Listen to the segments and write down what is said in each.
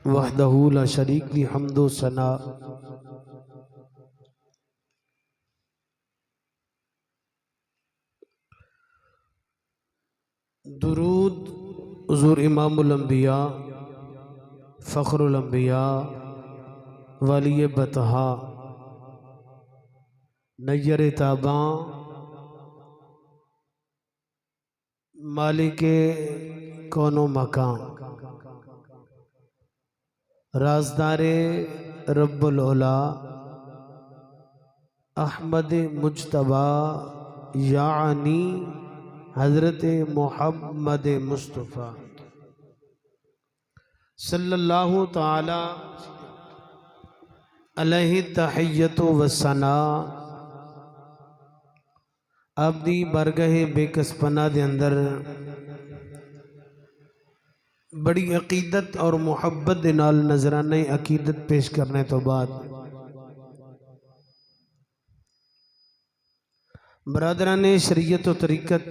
वहदहू ला शरीक ली हम्दो सना। दुरूद हुज़ूर इमामुल अंबिया फ़ख्रुल अंबिया वली बतहा नय्यर ताबा मालिके कौनो मकान राजदारे रब्बुल उला अहमद मुज्तबा यानी हज़रत मोहम्मद मुस्तफ़ा सल्लल्लाहु ताला अलैहि तहिय्यतु वसना। आपदी बारगाहे बेकसपना दे अंदर बड़ी अकीदत और मुहब्बत दे नाल नजराने अकीदत पेश करने तो बाद बरादराने शरीयत व तरीकत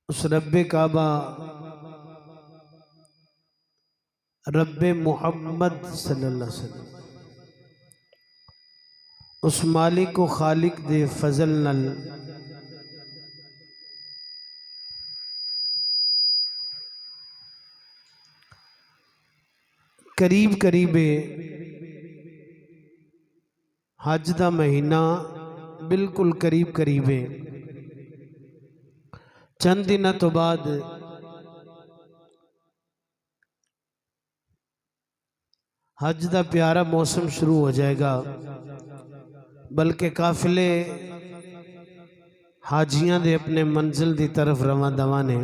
उस रब्बे काबा रब्बे मोहम्मद सल्लल्लाहु अलैहि वसल्लम उस मालिक को खालिक दे फजल नल करीब करीबे हज का महीना बिल्कुल करीब करीबे चंद दिन तो बाद हज का प्यारा मौसम शुरू हो जाएगा, बल्कि काफिले हाजियां दे अपने मंजिल की तरफ रवा दवा ने।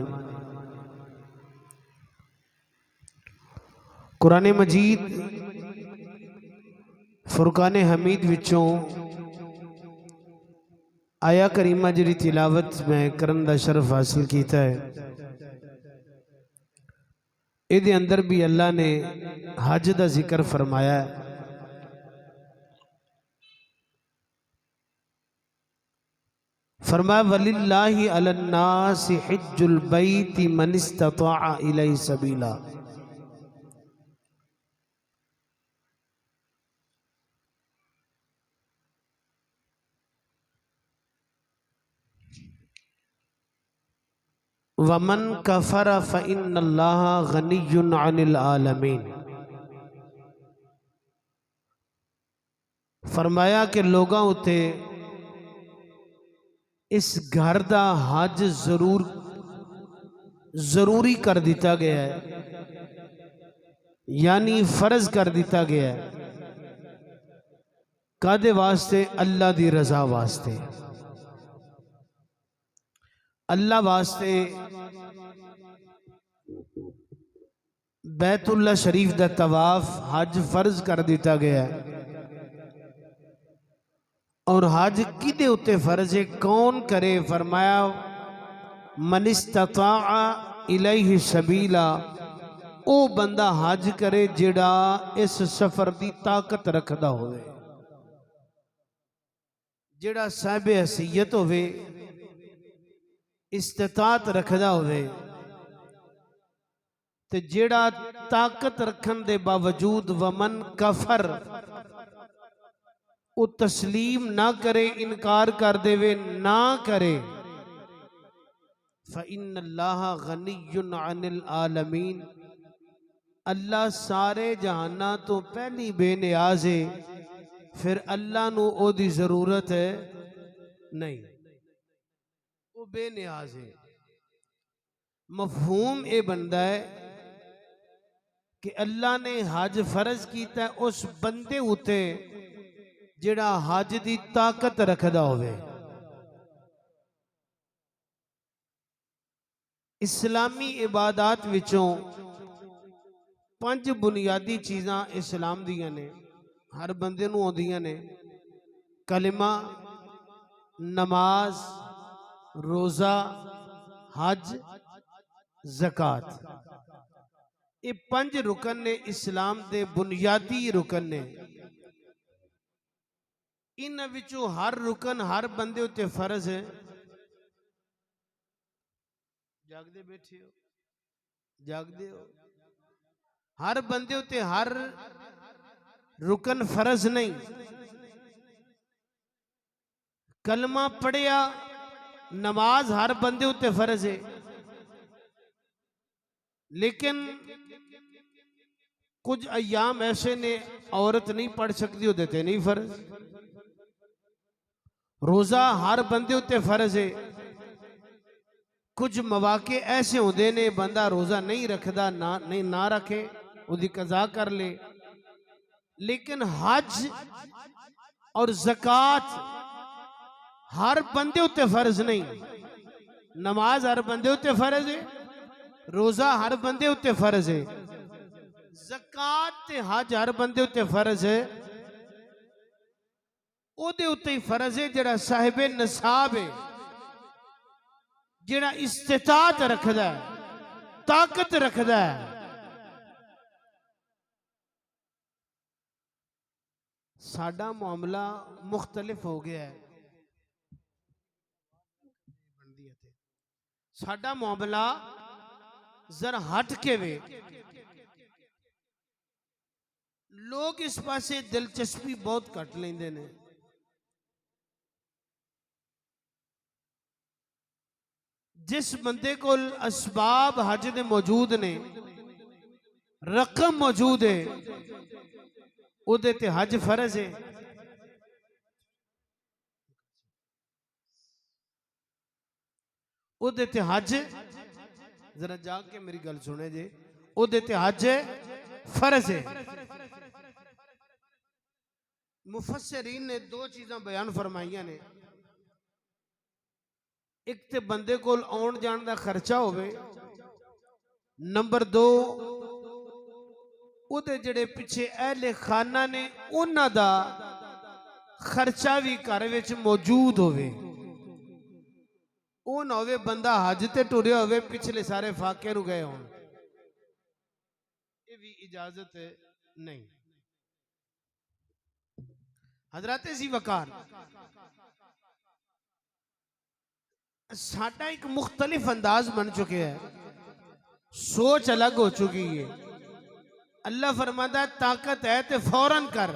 कुरान मजीद फुरकान हमीद विचों आया करीमा जी तिलावत में करन दा शरफ हासिल किया है। इहदे अंदर भी अल्लाह ने हज का जिक्र फरमाया है। फरमाया वलिल्लाहि अलन्नासि हिज्जुल बैति मन इस्तताअ इलैहि सबीला। वमन कफर फइन्नल्लाह गनिय्युन अनिल आलमीन। फरमाया कि लोगों उते इस घर का हज जरूरी कर दिता गया है, यानी फर्ज कर दिता गया है। कादे वास्ते? अल्लाह दी रजा वास्ते। अल्लाह वास्ते बैतुल्ला शरीफ दा तवाफ हज फर्ज कर दिता गया है। और हज किदे उत्ते फर्ज है, कौन करे? फरमाया मन इस्तताअ इलैहि सबीला। ओ बंदा हज करे जेड़ा इस सफर की ताकत रखदा होवे, जेड़ा साहिब हैसियत होवे, इस्तिताअत रखदा होवे, ते जेड़ा ताकत रखन दे बावजूद वमन कफर वो तस्लीम ना करे, इनकार कर देवे, ना करे। फ़इन्नल्लाह गनिय्युन अनिल आलमीन। अल्लाह सारे जहाना तो पहली बेनियाज है, फिर अल्लाह नू ओदी जरूरत है नहीं, वो बेनियाज है। मफहूम ये बनता है कि अल्लाह ने हज फर्ज किया उस बंदे उते जेड़ा हज की ताकत रखदा होवे। इस्लामी इबादत विचों 5 बुनियादी चीज़ां इस्लाम दियां ने, हर बंदे नूं आउंदियां ने। कलिमा, नमाज, रोज़ा, हज, ज़कात। ये 5 रुकन ने, इस्लाम दे बुनियादी रुकन ने। इन विचों हर रुकन हर बंदे उत्ते फर्ज है। जागदे बैठे हो? जागदे हो। हर बंदे उत्ते हर रुकन फर्ज नहीं। कलमा पढ़िया नमाज हर बंदे उत्ते फर्ज है, लेकिन कुछ अयाम ऐसे ने औरत नहीं पढ़ सकती, वो देते नहीं फर्ज। रोजा हर बंदे उत्ते फर्ज है, कुछ मौके ऐसे होंगे ने बंदा रोजा नहीं रखता, ना रखे उसकी कज़ा कर ले। लेकिन हज और ज़कात हर बंदे उत्ते फर्ज नहीं। नमाज हर बंदे उत्ते फर्ज है, रोजा हर बंदे उत्ते फर्ज है, ज़कात ते हज हर बंदे उत्ते फर्ज है। ओदे उत्ते ही फर्ज है जेड़ा साहिबे नसाब है, जेड़ा इस्तिताअत रखदा है, ताकत रखदा है। साडा मामला मुख्तलिफ हो गया है। साडा मामला जरा हट के वे, लोग इस पासे दिलचस्पी बहुत घट लेंदे ने। जिस बंदे को असबाब हज दे मौजूद ने, रकम मौजूद है, उहदे ते हज फर्ज है। उहदे ते हज, जरा जाग के मेरी गल सुने जे, उहदे ते हज फर्ज है। मुफस्सिरीन ने दो चीज़ां बयान फरमाइयां ने, एक ते बंदे को आउण जाण दा खर्चा होवे, नंबर दो उहदे जिहड़े पिछे अहले खाना ने उन्हां दा खर्चा भी घर विच मौजूद होवे। ਉਹ ना होवे बंदा हज ते टुरिया होवे, पिछले सारे फाके नु गए होण, ये भी इजाजत नहीं। हजरत सी वकार साडा एक मुख्तलिफ अंदाज बन चुके हैं, सोच अलग हो चुकी है। अल्लाह फरमाता ताकत है ते फौरन कर।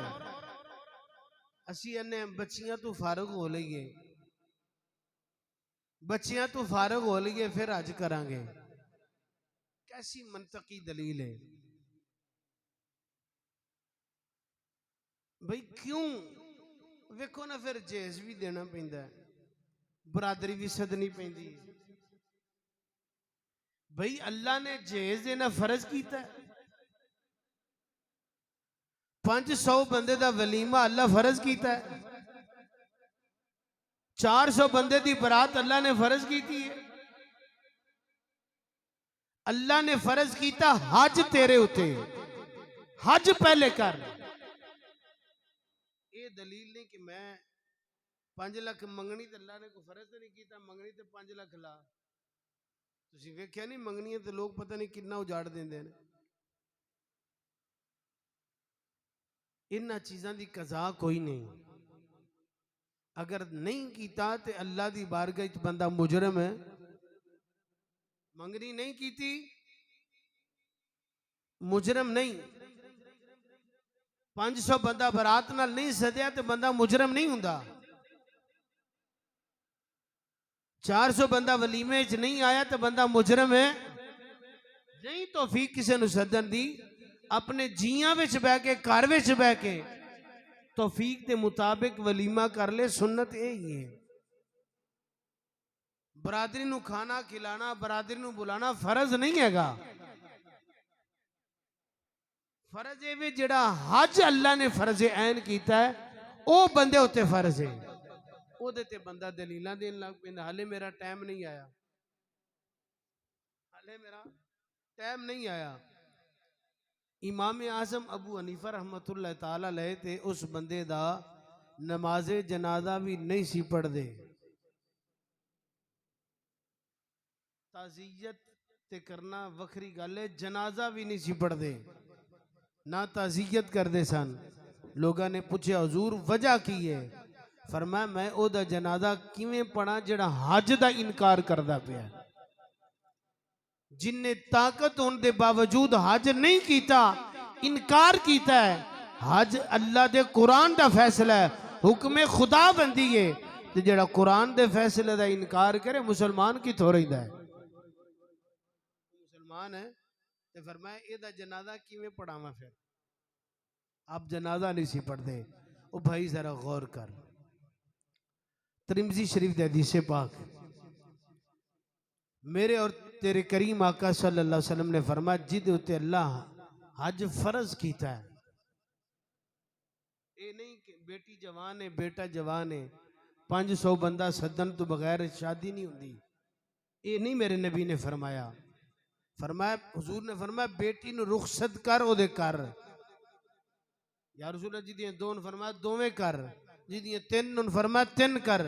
असी अन्ने बच्चियां तू फारुग हो लईए, बच्चियां तू फारुग हो लईए फिर हज करांगे। कैसी मंतकी दलील है भाई? क्यों? वेखो ना, फिर जेज भी देना पैंदा है, बरादरी भी सदनी पैंदी है। भाई अल्लाह ने जेज देना फर्ज कीता है। 500 बंदे दा वलीमा अल्लाह फर्ज कीता है। 400 बंदे दी बरात अल्लाह ने फर्ज की थी। अल्लाह ने फर्ज कीता हज तेरे उते, हज पहले कर। ये दलील नहीं कि मैं 5 लाख मंगनी तो अल्लाह ने कोई फर्ज तो नहीं किया, मंगनी तो 5 लाख ला। तुसीं वेख्या नहीं मंगनियां तो लोग पता नहीं कितना उजाड़ देंदे ने। इन्हां चीज़ां दी कज़ा कोई नहीं। अगर नहीं कीता तो अल्लाह दी बारगाह च बंदा मुजरम है। मंगनी नहीं की थी, मुजरम नहीं। 500 बंदा बरात नाल नहीं सदिया तो बंदा मुजरम नहीं हुंदा। 400 बंदा वलीमे च नहीं आया तो बंदा मुजरम है नहीं। तौफीक किसी नूं सदन दी, अपने जियां विच बह के, घर विच बह के तौफीक के मुताबिक वलीमा कर ले। सुन्नत यही है। बरादरी नूं खाना खिलाना, बरादरी नूं बुलाना फर्ज नहीं हैगा। फर्ज है जिहड़ा हज अल्लाह ने फर्ज ऐन कीता है, वह बंदे उत्ते फर्ज है। ओहदे ते बंदा दलीलां देन लग पैंदा। हाले मेरा टाइम नहीं आया, हाले मेरा टाइम नहीं आया। इमाम आजम अबू हनीफा रहमतुल्लाह ताला अलैह ते उस बंदे दा नमाजे जनाजा भी नहीं सी पढ़दे। ताज़ियत ते करना वखरी गल है, जनाजा भी नहीं सी पढ़दे, ना ताज़ियत करदे सन। लोगों ने पूछा हुजूर वजह की है? फरमाया मैं ओदा जनाजा किवें पढ़ा जेड़ा हज दा इनकार करदा पिया। जिन्हें ताकत होने के बावजूद हज नहीं किया, इनकार किया है। हज अल्लाह के कुरान का फैसला है, हुक्म खुदा बंदी है। तो जेड़ा कुरान के फैसले का इनकार करे मुसलमान कितों रहिंदा है? मुसलमान है। तो फरमाया एदा जनाजा किवें पढ़ावां? फिर आप जनाजा नहीं सी पढ़ते। ओ भाई जरा गौर कर, तिरमिज़ी शरीफ दे हदीस पाक, मेरे और तेरे करीम आका सल्लल्लाहु अलैहि वसल्लम ने फरमाया जिद उत्ते अल्लाह हज फर्ज कीता है। ये नहीं कि बेटी जवान है बेटा जवान है 500 बंदा सदन तो बगैर शादी नहीं होती, ये नहीं मेरे नबी ने फरमाया। फरमाया हुजूर ने फरमाया बेटी नु रुखसत कर ओदे कर। या रसूल जी दी दो फरमाया दोवें कर, जी दी तीन फरमाया तीन कर।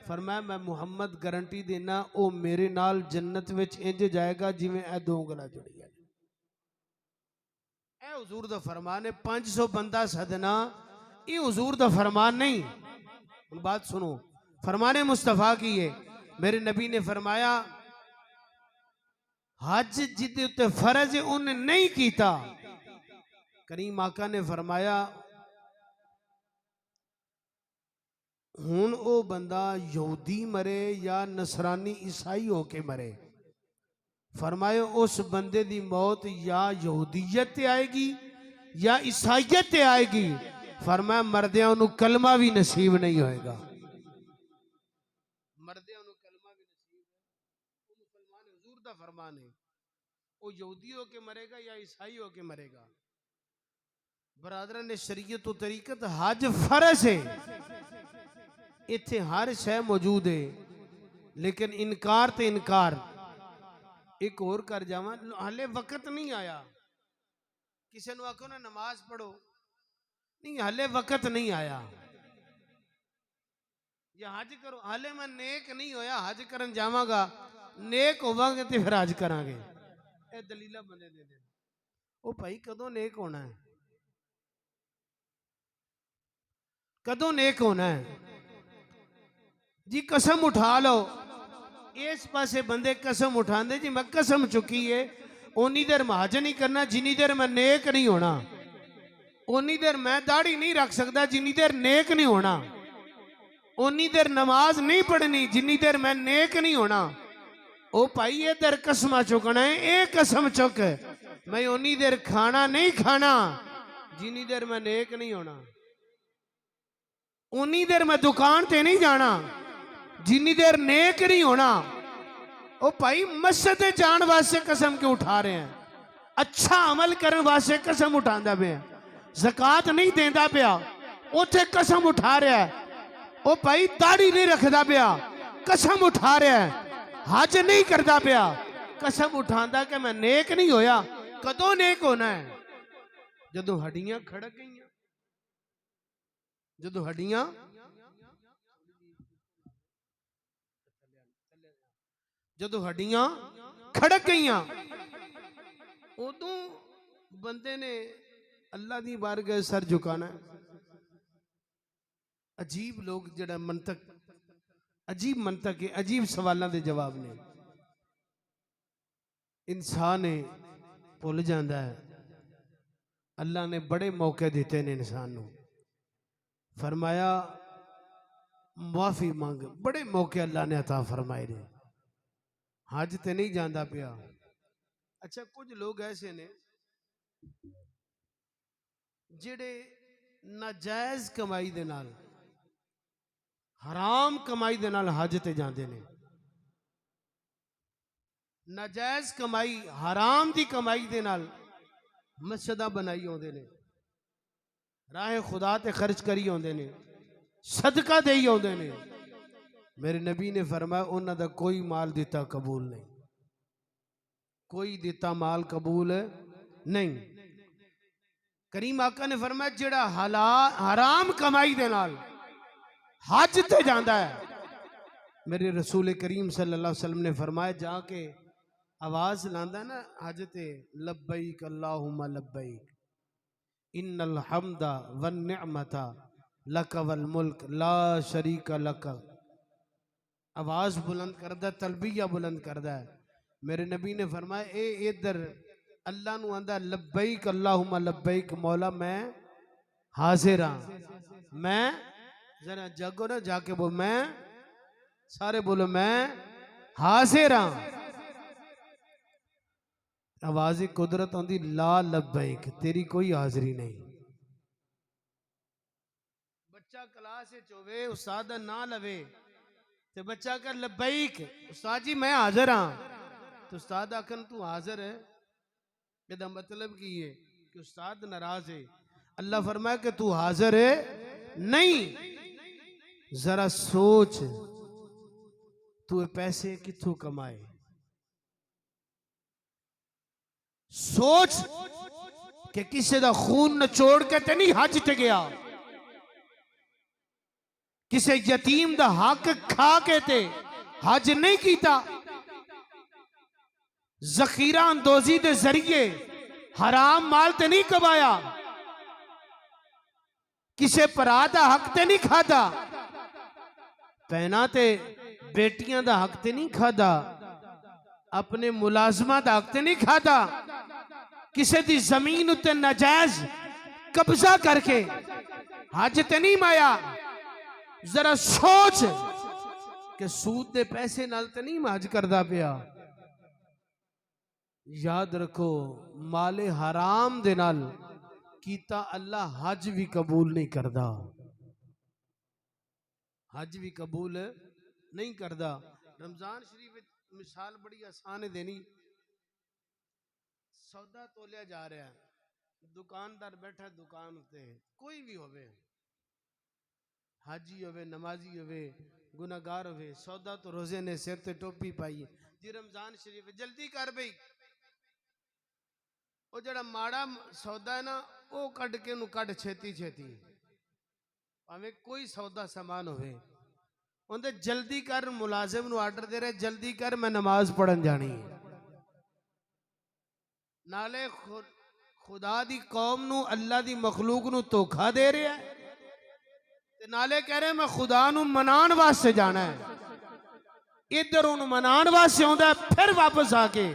फरमाया मैं मुहम्मद गारंटी देना ओ मेरे नाल जन्नत विच इंज जाएगा जिवें ए दो गला जुड़ियां। ए हुजूर दा फरमान है। 500 बंदा सदना ये हुजूर दा फरमान नहीं। बात सुनो, फरमाने मुस्तफा की है। मेरे नबी ने फरमाया हज जिदे उत्ते फर्ज है उन्हें नहीं कीता। करीम आका ने फरमाया हुन ओ बंदा यहूदी मरे या नसरानी ईसाई होके मरे। फरमाया उस बंदे दी मौत या यहूदियत ते आएगी या ईसाइयत ते आएगी। फरमाया मरदियां उन्हें कलमा भी नसीब नहीं होएगा। मरदियां उन्हें कलमा भी नसीब है। वो मुसलमान हुजूर दा फरमान है। वो यहूदी होके मरेगा या ईसाई होके मरेगा। बरादरान ने शरीयत तो तरीकत हज फर्ज है। इत्थे हर शय मौजूद है लेकिन इनकार ते इनकार। एक और कर जावा, हाले वक्त नहीं आया। किसी ने आखो ना नमाज पढ़ो, नहीं हाले वक्त नहीं आया। या हज करो, हाले मैं नेक नहीं होया हज करन जावांगा, नेक होवांगे तो फिर हज करांगे। ए दलीला बंदे दे दे। ओ भाई कदों नेक होना है? कदों नेक होना है? जी कसम उठा लो। इस पासे बंदे कसम उठाते जी मैं कसम चुकी है उन्नी देर मैं हज नहीं करना जिन्नी देर मैं नेक नहीं होना। उन्नी देर मैं दाढ़ी नहीं रख सकता जिन्नी देर नेक नहीं होना। उन्नी देर नमाज नहीं पढ़नी जिन्नी देर मैं नेक नहीं होना। ओ भाई ये देर कसम चुकना है, ये कसम चुक मैं उन्नी देर खाना नहीं खाना जिन्नी देर मैं नेक नहीं होना। उन्नी देर मैं दुकान ते नहीं जाना जिन्नी देर नेक नहीं होना। ओ भाई मस्जिद जान वास्ते कसम क्यों उठा रहे हैं? अच्छा अमल करने वास्ते कसम उठांदा पे, ज़कात नहीं देंदा पिया उथे कसम उठा रहा है। ओ भाई दाढ़ी नहीं रखदा पिया कसम उठा रहा है। हज नहीं करता पिया कसम उठांदा कि मैं नेक नहीं होया। कदों नेक होना है? जदों हड्डियां खड़क गई, जदों हड्डियां जदों हड्डियां खड़क गई उदों बंदे ने अल्लाह दी बारगाह सर झुकाना है। अजीब लोग जड़ा मंतक, अजीब मंतक है, अजीब सवालों के जवाब ने इंसान भुल जाता है। अल्लाह ने बड़े मौके दिते ने इंसान को। फरमाया माफी मांग, बड़े मौके अल्लाह ने अता फरमाए ने। हज ते नहीं जाता पिया। अच्छा कुछ लोग ऐसे ने जिहड़े नाजायज कमाई दे नाल, हराम कमाई दे नाल हज ते जाते ने। नाजायज कमाई हराम दी कमाई दे नाल मस्जिदां बनाई आउंदे ने, राह खुदा ते खर्च करी आउंदे ने, सदका देई आउंदे ने। मेरे नबी ने फरमाया उन्हां दा कोई माल दिता कबूल नहीं, कोई दिता माल कबूल नहीं। करीम आका ने फरमाया जेड़ा हराम कमाई दे नाल हज ते जांदा है, मेरे रसूल करीम सल्लल्लाहु अलैहि वसल्लम ने फरमाया जाके आवाज लांदा ना हज ते, लब्बैक अल्लाहुम्मा लब्बैक इन्नल हम्दा वन निअमता लक वल मुल्क ला शरीक लक। आवाज बुलंद करदा, तलबिया बुलंद करदा है। मेरे नबी ने फरमाया ए इधर अल्लाह नू आंदा लब्बैक अल्लाहुम्मा लब्बैक, मौला मैं हाजिर हाँ। मैं जरा जागो ना, जाके बोल, मैं सारे बोलो मैं हाजिर हाँ। आवाज कुदरत आंदी ला लब्बैक, तेरी कोई हाजिरी नहीं। बच्चा क्लास होवे उस्ताद दा ना लवे ते बच्चा कर लब्बैक, उस्ताद जी मैं हाजिर हाँ, तो उस्ताद आखन तू हाजिर है, ਇਹਦਾ मतलब की है कि उस्ताद नाराज है। अल्लाह फरमाया कि तू हाजिर है नहीं, जरा सोच तू पैसे किथों कमाए, सोच कि किसी का खून नचोड़ के ते नहीं हज ते गया, किसी यतीम का हक खा के ते हज नहीं कीता, जखीरा अंदोजी के जरिए हराम माल ते नहीं कमाया, किसी भरा का हक ते नहीं खादा, भैना ते बेटियां का हक ते नहीं खादा, अपने मुलाजमा का हक ते नहीं खादा, किसी की जमीन उत्ते नाजायज कब्जा करके हज ते नहीं माया। जरा सोच कि सूद के पैसे नाल ते नहीं हज करदा पिया। याद रखो माले हराम दे नाल कीता अल्लाह हज भी कबूल नहीं करदा, हज भी कबूल नहीं करदा। रमजान शरीफ मिसाल बड़ी आसान है देनी। सौदा तोलिया जा रहा है, दुकानदार बैठा दुकान उत्ते, कोई भी होवे, हाजी होवे, नमाजी होवे, गुनाहगार होवे, सौदा तो रोजे ने सिर ते टोपी पाई जी रमजान शरीफ जल्दी कर बई, वो जड़ा माड़ा सौदा है ना वो कट के नु कट छेती छेती, भावे कोई सौदा सामान होवे, उन्हें जल्दी कर, मुलाजिम नु आर्डर दे रहे जल्दी कर मैं नमाज पढ़न जानी है। नाले खुदा दी कौम नु अल्लाह दी मखलूक नु धोखा दे रहा है, ते नाले कह रहे मैं खुदा नु मनान वास्ते जाना है, इधर उन मनान वास्ते आंदा है, फिर वापस आके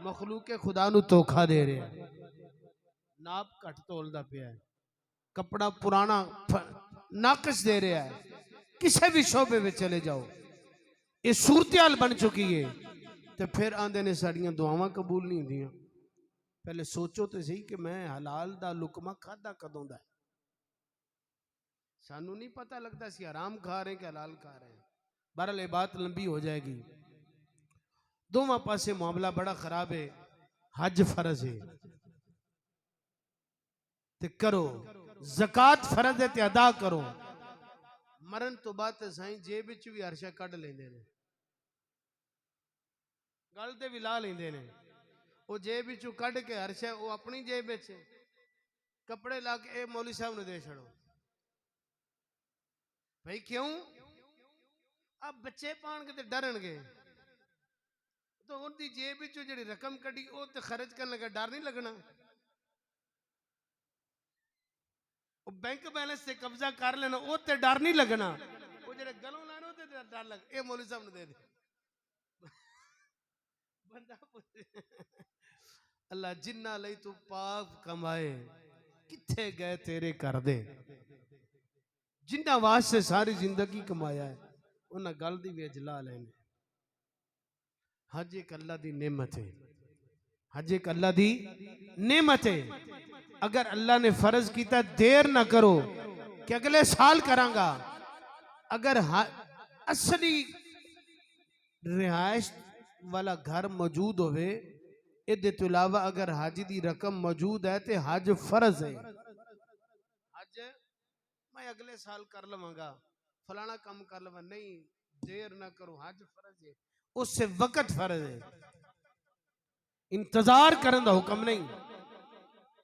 मखलूक के खुदा नु धोखा दे रहा है। नाप घट तोलदा पिया है, कपड़ा पुराना नाकस दे रहा है, किसी भी शोबे में चले जाओ ये सूरत हाल बन चुकी है। तो फिर आंदे ने साड़ियां दुआवां कबूल नहीं होंदियां। पहले सोचो तो सही कि मैं हलाल दा लुकमा खादा कदों दा है, सानू नहीं पता लगता सी हराम खा रहे कि हलाल खा रहे हैं। बहरहाल ये बात लंबी हो जाएगी। दोवां पासे मामला बड़ा खराब है। हज फर्ज है ते करो, ज़कात फर्ज है ते अदा करो। मरण तो बाद साईं जेब विच भी अरशा कढ़ लेंदे ने, गल ते भी ला लेंदे ने, वो जेब विचों कढ़ के अरशा वो अपनी जेब विच कपड़े ला के ए मौलवी साहब ने दे छड़ो। भाई क्यों? अब बच्चे पान के डरनगे, तो उनकी जेब विचों जिहड़ी रकम कढ़ी वो तो खर्च करने लगा, डर नहीं लगना। वो बैंक बैलेंस से कब्जा कर लेना वो ते डर नहीं लगना, वो जेडे गलों लाने ते डर लग। ए मौलवी साहब ने दे दे बंदा अल्लाह जिन्ना लई तू पाप कमाए किथे गए तेरे कर दे, जिन्ना वास्ते सारी जिंदगी कमाया है उन्हें गल दी भी अजला लेने। हज एक अल्लाह दी नेमत है, हज एक अल्लाह दी नेमत है। अगर अल्लाह ने फर्ज किया देर ना करो कि अगले साल करांगा। अगर असली रिहायश वाला घर मौजूद होवे, इहदे तो इलावा अगर हज दी रकम मौजूद है तो हज फर्ज है। हज मैं अगले साल कर लवांगा, फलाना काम कर लवा, नहीं देर ना करो, हज फर्ज है, उससे वक्त फर्ज है, इंतजार करने का हुक्म नहीं।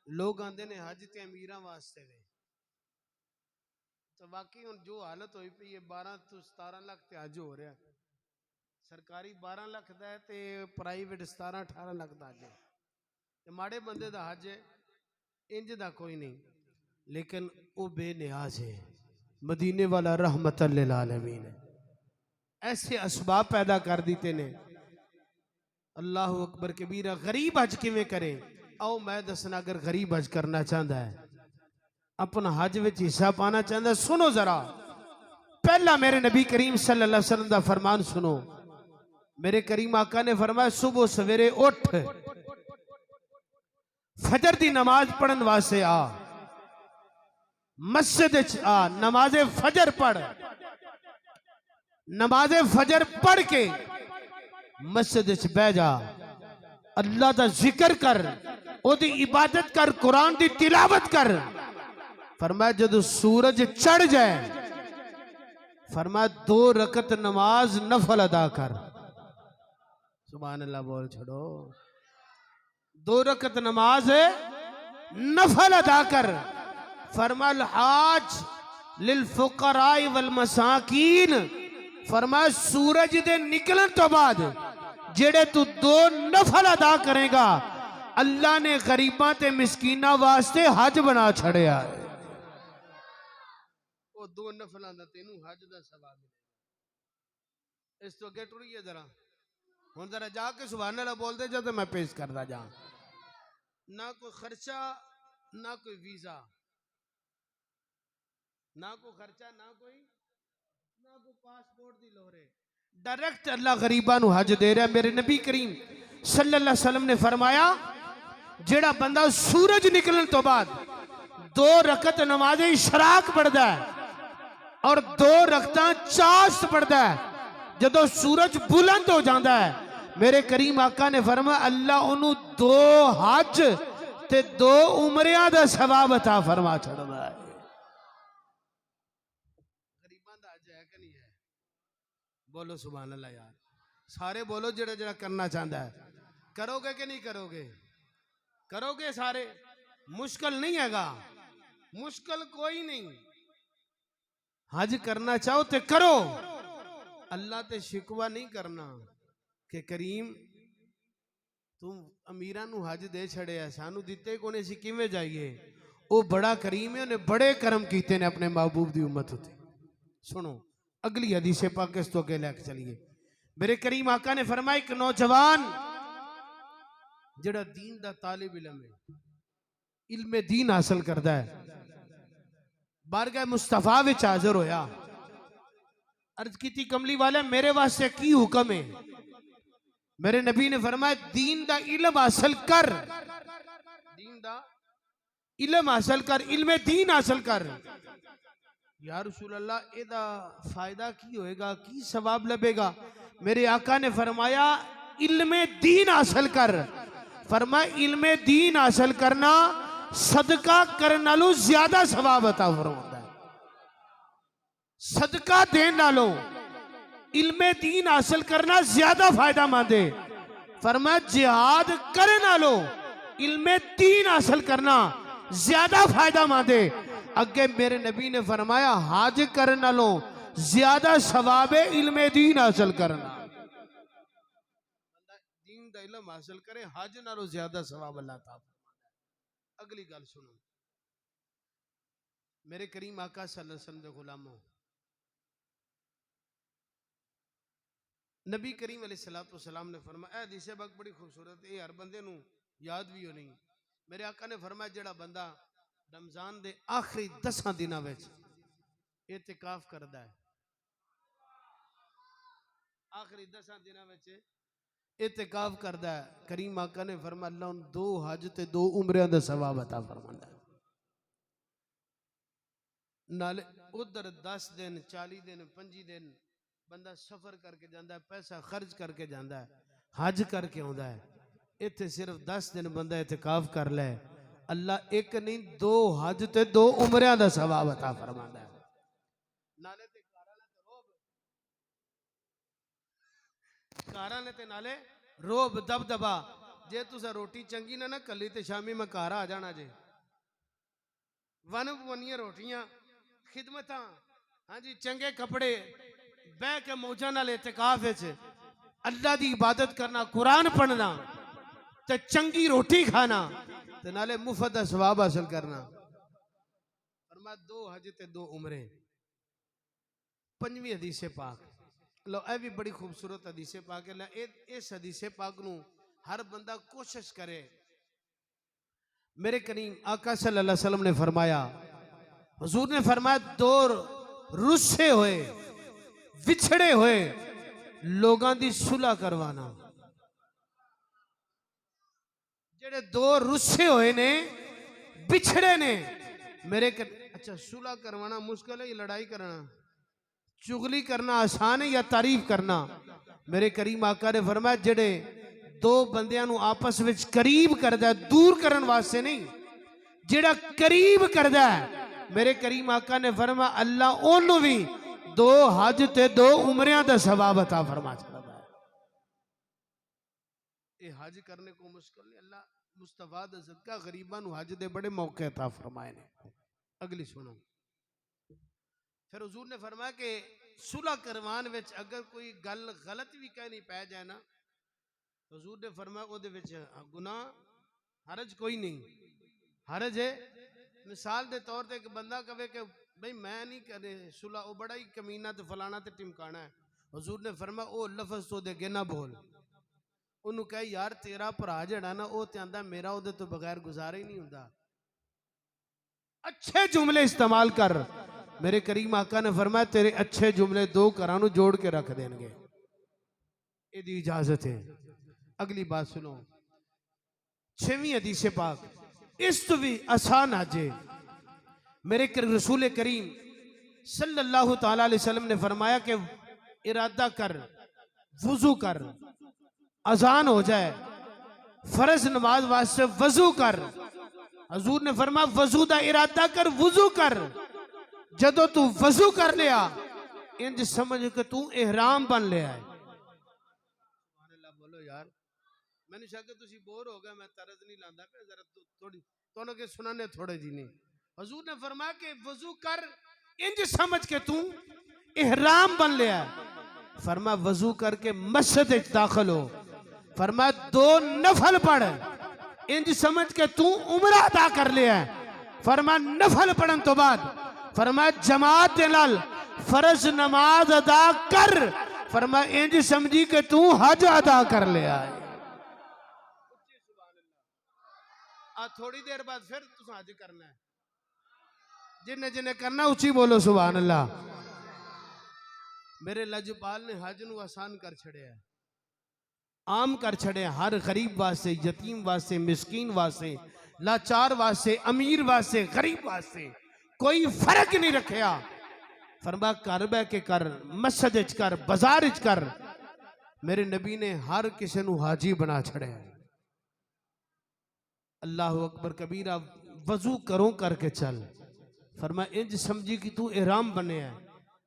लोग आंदे ने हज ते अमीर वास्ते वे, तो बाकी हुण जो हालत हुई पई है 12 तो 17 लाख ते हज हो रहा, सरकारी 12 लाख का है ते प्राइवेट 17-18 लाख का हज है। माड़े बंदे का हज इंज दा कोई नहीं, लेकिन वो बेनियाज है। मदीने वाला रहमतल लिल आलमीन है, ऐसे असबाब पैदा कर दीते ने। अल्लाह अकबर कबीरा। गरीब हज किवें करे? आओ मैं दसना। अगर गरीब हज करना चाहता है, अपना हज विच हिस्सा पाना चाहता है, सुनो जरा। पहला मेरे नबी करीम सल्लल्लाहु अलैहि वसल्लम दा फरमान सुनो। मेरे करीम आका ने फरमाया, सुबह सवेरे उठ, फजर दी नमाज पढ़न वास्ते आ, मस्जिद आ, नमाजे फजर पढ़। नमाजे फजर पढ़ के मस्जिद बह जा, अल्लाह दा जिक्र कर, ओदी इबादत कर, कुरान दी तिलावत कर। फरमाया जदों सूरज चढ़ जाए, फरमाया 2 रकत नमाज नफल अदा कर। सुभान अल्लाह बोल छोड़ो। 2 रकत नमाज नफल अदा कर। फरमाया हाज लिल फुकराई वल मसाकीन। फरमाया सूरज दे निकलन तो बाद जेड़े तू 2 नफल अदा करेगा, अल्लाह ने गरीबां ते मिसकीना वास्ते हज बना छड़िया है। वो 2 नफलों का तेनू हज का सवाब मिलेगा। इस तो अगे टुरिए जरा, हुण जरा जाके सुभान अल्लाह बोलते जा, तो मैं पेश करता जा। ना कोई खर्चा, ना कोई वीजा, ना कोई खर्चा, ना कोई पासपोर्ट की लोड़ है। डायरेक्ट अल्लाह गरीबां नू हज दे रहा है। मेरे नबी करीम सल्लल्लाहु अलैहि वसल्लम ने फरमाया, जेड़ा बंदा सूरज निकलने तो बाद 2 रकत नमाज़े इशराक पढ़ता है और 2 रकतां चाश्त पढ़ता है, जदों सूरज बुलंद हो जाता है, मेरे करीम आका ने फरमाया अल्लाह उन्हों 2 हज ते 2 उमरिया दा सवाब अता फरमा छड़दा है। गरीबां दा हज है कि नहीं है? बोलो सुभान अल्लाह यार, सारे बोलो। जेड़ा जेड़ा करना चाहता है, करोगे कि नहीं करोगे? करोगे सारे। मुश्किल नहीं हैगा, मुश्किल कोई नहीं। हज करना चाहो तो करो। अल्लाह ते शिकवा नहीं करना कि करीम तू अमीरां नू हज दे छड़िया, सानू दिते कोने, सी किवें जाइए? वो बड़ा करीम है, उन्हें बड़े कर्म कीते ने अपने महबूब की उम्मत उते। सुनो अगली हदीस पाक इस तो अगे लेके चलिए। मेरे करीम आका ने फरमाया, एक नौजवान जेड़ा दीन दा तालिब इल्म है, इल्मे दीन हासिल करता है, बारगाह मुस्तफा विच हाजिर होया, अर्ज की कमली वाले मेरे वास्ते की हुक्म है? मेरे नबी ने फरमाया दीन दा इल्म हासिल कर, दीन दा इल्म हासिल कर, इल्मे दीन हासिल कर। या रसूल अल्लाह एदा फायदा की होएगा, की सवाब लबेगा? मेरे आका ने फरमाया इल्मे दीन हासिल कर। फरमाया इल्मे दीन हासिल करना सदका करने नालों ज्यादा सवाब अता फरमाता है। सदका देने नालों इल्मे दीन हासिल करना ज्यादा फायदा मंद है। फरमाया जिहाद करने नालों इल्मे दीन हासिल करना ज्यादा फायदा मंद है। अगे मेरे नबी ने फरमाया हज करने नालों ज्यादा सवाब है इल्मे दीन हासिल करना। दीन दा इल्म हासिल करे, हज नालों ज्यादा सवाब अल्लाह ताला फरमाता है। अगली गल सुनो, मेरे करीम आका सल्लल्लाहु अलैहि वसल्लम दे गुलामों, नबी करीम अलैहिस्सलातु वस्सलाम ने फरमाया, हदीस पाक बड़ी खूबसूरत है, हर बंदे नू याद भी होनी। मेरे आका ने फरमाया जेड़ा बंदा रमजान दे आखिरी 10 दिनों में इतिकाफ करता है, आखिरी 10 दिनों में इतिकाफ करता है, करीम आका ने फरमाया अल्लाह उन 2 हज ते 2 उमरियां दा सवाब अता फरमांदा है। नाले उधर 10 दिन 40 दिन 25 दिन बंदा सफर करके जाता है, पैसा खर्च करके जाता है, हज करके आता है। इत्थे सिर्फ 10 दिन बंदा इतिकाफ कर ले, अल्लाह एक नहीं 2 हज ते 2 उमरियां दा सवाब अता फरमांदा है। नाले ते कारा ने ते नाले रोब दबदबा, जे तुसा रोटी चंगी ना कली ते शामी मैं घर आ जाना जे। वन बनिया रोटियां, खिदमत, हाँ जी, चंगे कपड़े, बह के मौजा नाल इतिकाफ अल्लाह की इबादत करना, कुरान पढ़ना ते चंगी रोटी खाना ते नाले मुफ्त दा सवाब हासिल करना। फरमाया 2 हज ते 2 उमरे। 5वीं हदीस पाक, लो ए भी बड़ी खूबसूरत हदीस पाक है। इस हदीस पाक नू हर बंदा कोशिश करे। मेरे करीम आका सल्लल्लाहु अलैहि वसल्लम ने फरमाया, हुजूर ने फरमाया, दो रुस्से हुए विछड़े हुए लोगों की सुलह करवाना। जेड़े दो रुस्से हुए ने बिछड़े ने मेरे अच्छा सुलह करवाना मुश्किल है या लड़ाई करना? चुगली करना आसान है या तारीफ करना? मेरे करीम आका ने फरमाया, जेड़े दो बंदियां नु आपस विच करीब करदा है, दूर करन वास्ते नहीं, जेड़ा करीब करदा है, मेरे करीम आका ने फरमाया अल्लाह ओनू भी दो हज ते दो उमरियां दा सवाब अता फरमा छड़दा है। ये हज करने को मुश्किल नहीं, अल्लाह मुस्तफा दा सदका गरीबां नु हज दे बड़े मौके अता फरमाए ने। अगली सुनो। फिर हुजूर ने फरमाया कि सुलह करवान विच अगर कोई गल गलत भी कहनी पै जाए ना, हुजूर ने फरमाया ओदे विच गुनाह हरज कोई नहीं। हरज है मिसाल के तौर पर एक बंदा कहे कि भाई मैं नहीं करे सुलह, वो बड़ा ही कमीना तो फलाना तो टिमकाना है। हुजूर ने फरमाया ओ लफज तो दे ना बोल। उन्होंने कहा यार तेरा भरा जड़ा ना वो तो आंदा मेरा वो तो बगैर गुजारा ही नहीं होता। अच्छे जुमले इस्तेमाल कर। मेरे करीम आका ने फरमाया तेरे अच्छे जुमले दो घरों जोड़ के रख देंगे। यदि इजाजत है। अगली बात सुनो, 6वीं हदीस पाक इस तो भी आसान आजे। मेरे रसूल करीम सल्लल्लाहु ताला अलैहि वसल्लम ने फरमाया कि इरादा कर, वुजू कर, अजान हो जाए, फर्ज नमाज वास्ते वजू कर। हजूर ने फरमाया वजू का इरादा कर, वजू कर। जदों तू वजू कर लिया इंज समझ के तू एहराम बन लिया है। बोलो यार मैंने शायद तुम बोर हो गए, मैं तरज नहीं लांदा पे जरा थोड़ी तो के सुनाने थोड़े जी ने। हजूर ने फरमाया कि वजू कर, इंज समझ के तू एहराम बन लिया है। फरमा वजू करके मस्जिद दाखिल हो। फरमा दो नफल पढ़, इंज समझ के तू उमरा अदा कर लिया है। फरमा नफल पढ़न तो बाद फरमा जमात दे नाल फर्ज नमाज अदा कर। फरमा इंज समझी के तू हज अदा कर लिया है। थोड़ी देर बाद फिर तुम हज करना है। जिन्हें जिन्हें करना उची बोलो सुभान अल्लाह। मेरे लजपाल ने हज नू आसान कर छड़िया, आम कर छड़े। हर गरीब वास्ते, यतीम वास्ते, मिसकीन वास्ते, लाचार वास्ते, अमीर वास्ते, गरीब वास्ते कोई फर्क नहीं रखा। फरमा घर बह के कर, मस्जिद च कर, बाजार च कर। मेरे नबी ने हर किसी नू हाजी बना छड़े। अल्लाह अकबर कबीरा। वजू करो करके चल। फरमा इंज समझी कि तू एहराम बने है,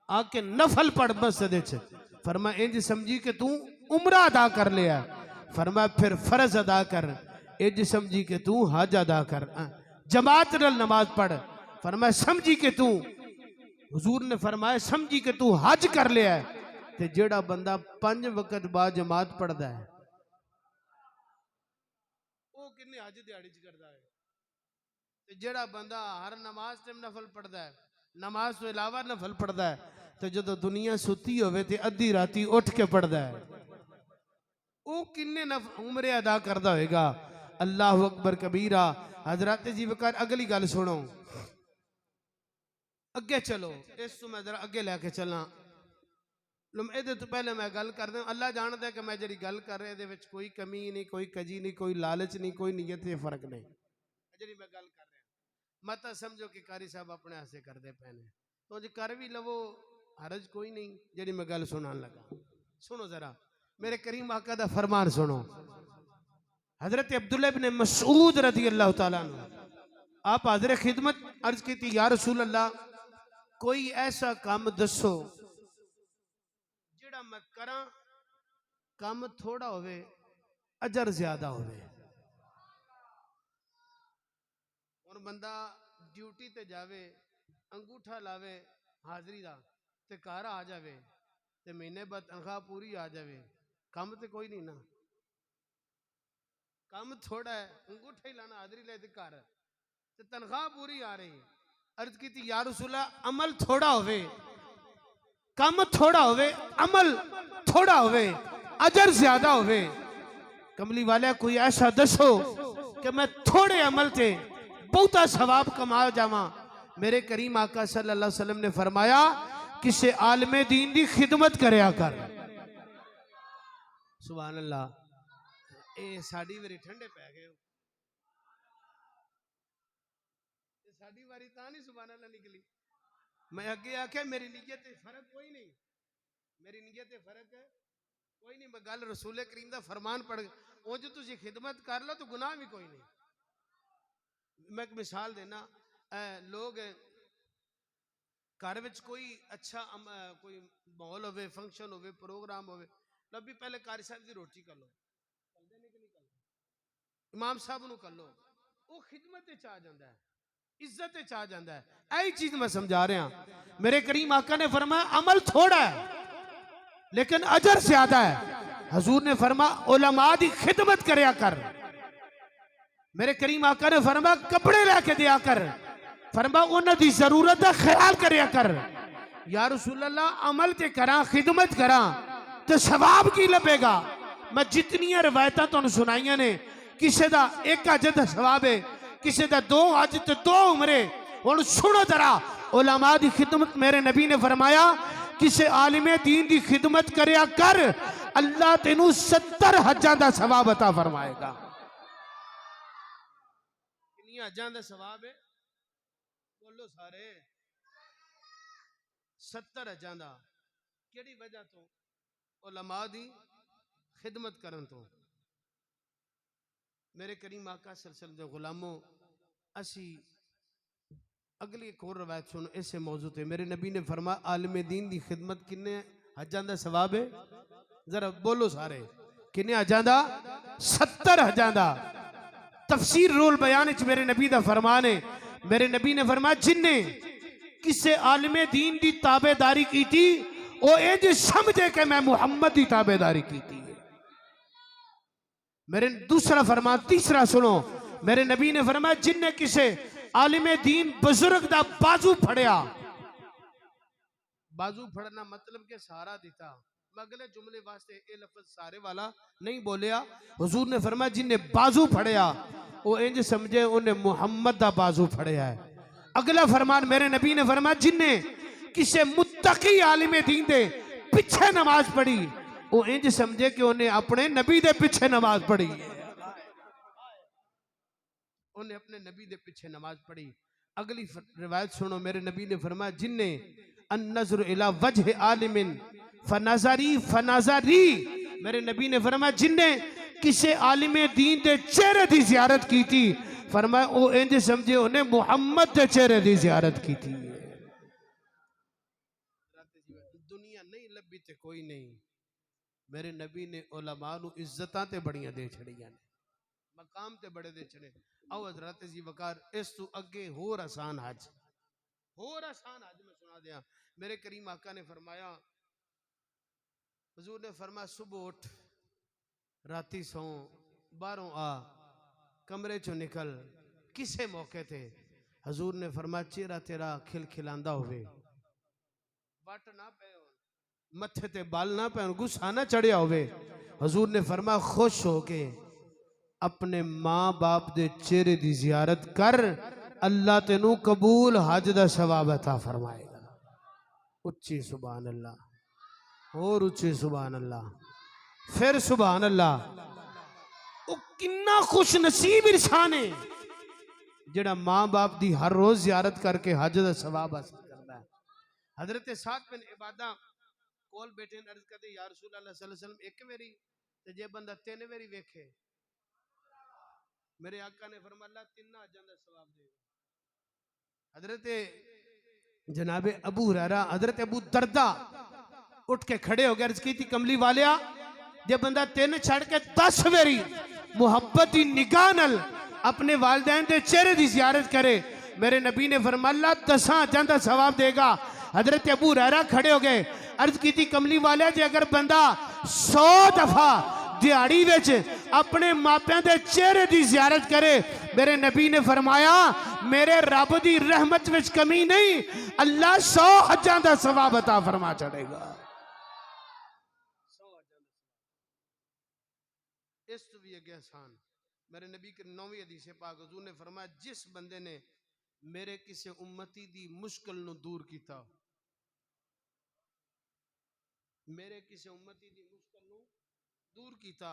आके नफल पढ़ मस्जिद च। फरमा इंज समझी कि तू उमरा अदा कर लिया। फरमा फिर फर्ज अदा कर, इंज समझी कि तू हज अदा कर, जमात नाल नमाज पढ़। फरमा समझी कि तू, हुजूर ने फरमाया समझी कि तू हज कर लिया। ते जेड़ा बंदा 5 वक्त बाद जमात पढ़दा है वो किन्ने हज दिहाड़ी च करदा है। ते जेड़ा बंदा हर नमाज ते नफल पढ़दा है, नमाज तो इलावा नफल पढ़दा है, तो जो दुनिया सुती होवे ते अद्धी राती उठ के पढ़दा है, वो किन्ने उमरे अदा करदा होएगा। अल्लाह अकबर कबीरा। हजरत जी वकार अगली गल सुनो, अगे चलो। इस तो मैं जरा अगे लैके चलना। ये तो पहले मैं गल कर दूं, अल्लाह जानता है कि मैं जी गल कर रहा ये कोई कमी नहीं, कोई कजी नहीं, कोई लालच नहीं, कोई नीयत से फर्क नहीं। जी मैं गल कर रहा मत समझो कि कारी साहब अपने हासे करते पे ने, तो जो कर भी लवो हरज कोई नहीं। जी मैं गल सुना लगा, सुनो जरा मेरे करीम आका दा फरमान सुनो। हजरत अब्दुल्ला इब्न मसूद रज़ी अल्लाह तआला अन्हु आप हाज़िर खिदमत अर्ज की थी, या रसूल अल्लाह कोई ऐसा काम दसो जेड़ा मैं करा काम थोड़ा होवे अजर ज्यादा होवे। और बंदा ड्यूटी ते जावे, अंगूठा लावे हाजरी का, ते घर आ जावे, ते महीने बाद तनख्वाह पूरी आ जावे, काम तो कोई नहीं ना। काम थोड़ा है, अंगूठा ही लाना हाजरी ले घर, ते तनख्वाह पूरी आ रही। अर्ज की थी या रसूल अल्लाह अमल थोड़ा होवे काम थोड़ा होवे, अमल थोड़ा होवे, अजर ज्यादा होवे। कमली वाले कोई ऐसा दसो कि मैं थोड़े अमल से बहुता सवाब कमा जावा। मेरे करीम आका सल्लल्लाहु अलैहि वसल्लम ने फरमाया किसे आलमे दीन की खिदमत करया कर। सुभान अल्लाह। ए साडी वारी ठंडे पै गए हो, साडी वारी ता नहीं सुभान अल्लाह निकली। मैं अगे आख्या मेरी नीयत फर्क कोई नहीं, मेरी नीयत फर्क है कोई नहीं। मैं गल रसूल करीम दा फरमान पढ़ उंज तुसी खिदमत कर लो तो गुनाह भी कोई नहीं। मैं एक मिसाल देना, लोग घर विच कोई अच्छा कोई माहौल होवे, फंक्शन होवे, प्रोग्राम होवे, लबी पहले कारी साहब की रोटी कर लो, इमाम साहब नूं कर लो, वो खिदमत आ जाता है, इज्जत आ जाता है। यही चीज मैं समझा रहा। मेरे करीम आका ने फरमाया अमल थोड़ा है लेकिन अजर ज्यादा है। हजूर ने फरमाया उलमा दी खिदमत करया कर। मेरे करीम आका ने फरमाया कपड़े लेके दिया कर, फरमाया उन्हां दी जरूरत दा ख्याल करया कर। या रसूल अल्लाह अमल ते करा, खिदमत करा तो सवाब की लभेगा। मैं जितनी रवायतां तुहानूं सुनाइयां ने, किसी का एक हज का सवाब है, किसी का 2 हज ते 2 उमरे। हुण सुनो जरा, उलमा दी खिदमत मेरे नबी ने फरमाया किसी आलिमे दीन की खिदमत करया कर, अल्लाह तेनू 70 हजां का सवाब अता फरमाएगा। कितनी हजां का सवाब है बोलो सारे? 70 हजां का। केड़ी वजह तो? उलमा दी खिदमत करन तो। मेरे करीम आका सल्लल्लाहु अलैहि वसल्लम दे गुलामों, असी अगली एक और रवायत सुनो इसे मौजू ते। मेरे नबी ने फरमाया आलिम दीन की खिदमत किन्ने हजां दा सवाब है? जरा बोलो सारे, किन्ने हजां दा? 70 हजां दा। तफसीर रोल बयान च मेरे नबी दा फरमान है। मेरे नबी ने फरमाया जिन्ने किसे आलिम दीन की ताबेदारी की थी, वो इंज समझे कि मैं मुहम्मद की ताबेदारी की थी। मेरे दूसरा फरमान, तीसरा सुनो, मेरे नबी ने फरमाया जिन्ने किसे आलिमे दीन बुजुर्ग दा बाजू फड़िया। बाजू फड़ना मतलब के सहारा दिता। मैं अगले जुमले वास्ते ये लफ्ज सारे वाला नहीं बोलिया। हुजूर ने फरमाया जिन्ने बाजू फड़िया वो इंज समझे उन्हें मुहम्मद दा बाजू फड़िया है। अगला फरमान मेरे नबी ने फरमाया जिन्ने किसे मुत्तकी आलिमे दीन दे पीछे नमाज पढ़ी, वो इंज समझे कि उन्हें अपने नबी दे पीछे नमाज पढ़ी, उन्हें अपने नबी दे पीछे नमाज पढ़ी। अगली रिवायत सुनो, मेरे नबी ने फरमाया जिन्ने अन्नज़र इला वजह आलिमिन फनज़री फनज़री। मेरे नबी ने फरमाया जिन्ने किसे आलिमे दीन दे चेहरे की जियारत की थी, फरमाया वो इंज समझे उन्हें मुहम्मद दे चेहरे की जियारत की थी। दुनिया नहीं लभी ते कोई नहीं। मेरे नबी ने उलमा नूं इज्जतां ते बड़ियां दे छड़ियां ने, मकाम ते बड़े दे छड़े। आओ हजरत जी वकार इस तू अगे होर आसान हज मैं सुना दिया। मेरे करीम आका ने फरमाया, हुजूर ने फरमाया सुबह उठ, राती सौ, बाहरों आ, कमरे चो निकल, किसे मौके थे हुजूर ने फरमाया चेहरा तेरा खिलखिलांदा होवे, वट ना पे, मथे ते बाल ना पे, गुस्सा ना चढ़िया होवे। हुजूर ने फरमाया खुश हो के अपने माँ बाप दे चेहरे की जियारत कर, अल्लाह तेनू कबूल हज दा सवाब अता फरमाएगा। उच्ची सुभान अल्लाह और उच्ची सुभान अल्लाह, फिर सुभान अल्लाह। वो कितना खुश नसीब इंसान है जेड़ा माँ बाप की हर रोज जियारत करके हज दा सवाब हासिल करता है। हजरत साद बिन इबादा कोल बैठे अर्ज करते या रसूल अल्लाह सल्लल्लाहु अलैहि वसल्लम एक वेरी ते जे बंदा 3 वेरी वेखे, मेरे आका ने फरमाया अल्लाह 3 हजां दा सवाब देगा। हजरत जनाबे अबू हुरैरा, हजरत अबू दरदा उठ के खड़े हो गए, अर्ज की थी कमली वालिया जे बंदा 3 छड़ के 10 वेरी मुहब्बत की निगाह नाल अपने वालिदैन के चेहरे की जियारत करे, मेरे नबी ने फरमाया अल्लाह 10 हजां दा सवाब देगा। हजरत अबू हुरैरा खड़े हो गए, अर्ज की थी कमली वालिया जे अगर बंदा 100 दफा दिहाड़ी विच अपने मापियां दे चेहरे की जियारत करे। मेरे नबी ने फरमाया मेरे रब की रहमत विच कमी नहीं, अल्लाह 100 हज्जां दा सवाब अता फरमा छड़ेगा। इस तो भी अगे आसान मेरे नबी के 9वीं हदीस पाक हुजूर ने फरमाया जिस बंदे ने मेरे किसी उम्मती दी मुश्किल नूं दूर कीता, मेरे किसी उम्मती दी मुश्किल नूं दूर कीता,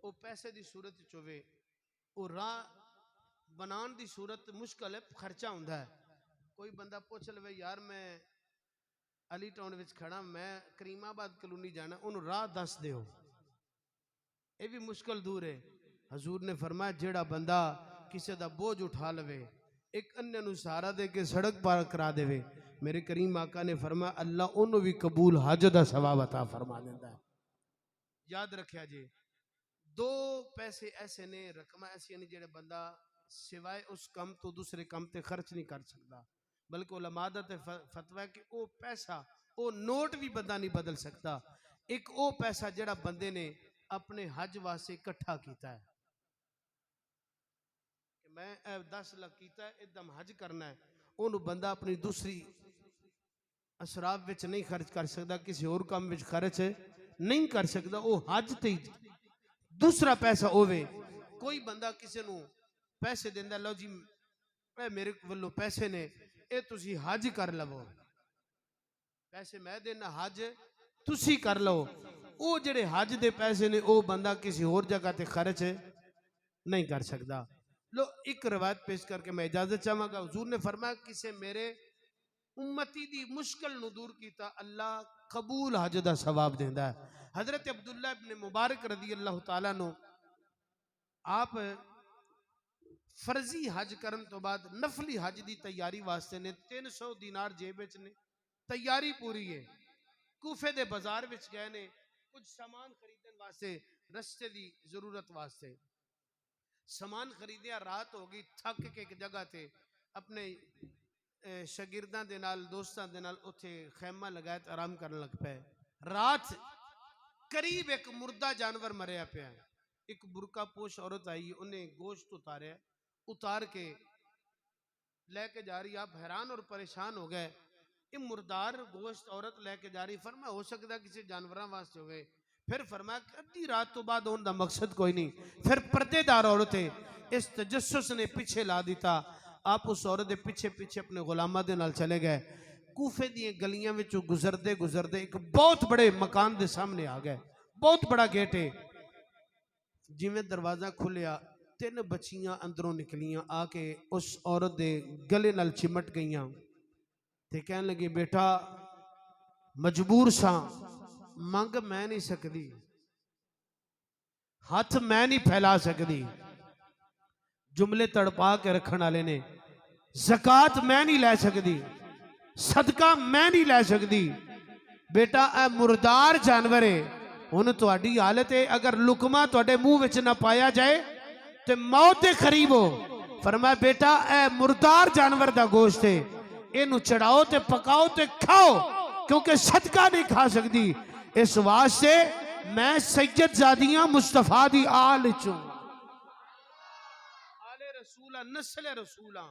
वो पैसे दी सूरत च होवे, वो राह बनाने दी सूरत मुश्किल है, खर्चा हुंदा है। कोई बंदा पूछ लवे यार मैं अली टाउन विच खड़ा, मैं करीमाबाद कलोनी जाना, उन्होंने राह दस दिओ, ये भी मुश्किल दूर है। हजूर ने फरमाया जेड़ा बंदा किसी का बोझ उठा लवे, एक अन्य नूं सहारा दे के सड़क पार करा देवे, मेरे करीम आका ने फरमाया अल्लाह उन्होंने भी कबूल हज दा सवाब अता फरमा देता है। याद रखिया जी, दो पैसे ऐसे ने, रकम ऐसी नहीं जेड़े बंदा सिवाय उस कम तो दूसरे कम ते खर्च नहीं कर सकता, बल्कि उलमा दा ते फतवा है कि वो पैसा, वो नोट भी बंदा नहीं बदल सकता। एक वो पैसा जेड़ा बंदे ने अपने हज वास्ते इकट्ठा किया है कि मैं 10 लाख किया है, एकदम हज करना है, उन्होंने बंदा अपनी दूसरी असराब विच नहीं खर्च कर सकता, किसी और काम विच खर्च नहीं कर सकता। वो हज ते दूसरा पैसा होवे। कोई बंदा किसी नूं पैसे देंदा, लो जी मेरे वालों पैसे ने, ये तुसी हज कर लवो, पैसे मैं देना, हज तुसी कर लो। वो जेड़े हज दे पैसे ने वो बंदा किसी और जगह ते खर्च नहीं कर सकता। लो एक रवायत पेश करके मैं इजाजत चाहांगा। हुजूर ने फरमाया किसे मेरे उम्मती दी मुश्किल नूं दूर कीता, अल्लाह कबूल हज दा सवाब देंदा है। हजरत अब्दुल्ला इब्न मुबारक रदी अल्लाह तआला नो, आप फर्जी हज करन तो बाद नफली हज दी तैयारी वास्ते ने 300 दीनार जेब विच ने, तैयारी पूरी है, कूफे दे बाजार विच गए ने कुछ सामान खरीदने वास्ते, रस्ते दी जरूरत वास्ते सामान खरीदिया, रात हो गई, थक के एक जगह थे अपने शागिर्दां दे नाल दोस्तां दे नाल उत्थे खैमा लगाया, आराम करने लग पे। रात करीब एक मुर्दा जानवर मरिया पिया, एक बुरका पोश औरत आई, उन्हें गोश्त उतारे, उतार के लेके जा रही। आप हैरान और परेशान हो गए, ये मुर्दार गोश्त औरत लेके जा रही। फरमाया हो सकता किसी जानवर वास्ते होवे। फिर फरमाया अद्धी रात तो बाद उनका मकसद कोई नहीं। फिर पर्देदार औरत है, इस तजस्सुस ने पीछे ला दिता। आप उस औरत के पीछे पीछे अपने गुलामां दे नाल चले गए। कूफे दी गलियां विचों गुजरते गुजरते एक बहुत बड़े मकान के सामने आ गए, बहुत बड़ा गेट है। जिवें दरवाजा खुलिया, 3 बच्चियां अंदरों निकलियां, आके उस औरत के गले नाल चिमट गईयां ते कहन लगी बेटा मजबूर सा, मंग मैं नहीं सकती, हाथ मैं नहीं फैला सकती, जुमले तड़पा के रखने वाले ने, ज़कात मैं नहीं लै सकती, सदका मैं नहीं लै सकती, बेटा ए मुर्दार जानवर है, हुण तुहाडी हालत है, अगर लुकमा तुहाडे मुंह विच ना पाया जाए तो मौत के करीब हो। फरमाया बेटा ए मुर्दार जानवर दा गोश्त है, इनू चढ़ाओ ते पकाओ ते खाओ, क्योंकि सदका नहीं खा सकती। इस वास्ते मैं सैयद जादियां मुस्तफा दी आल चों, आले रसूला, नस्ल रसूला,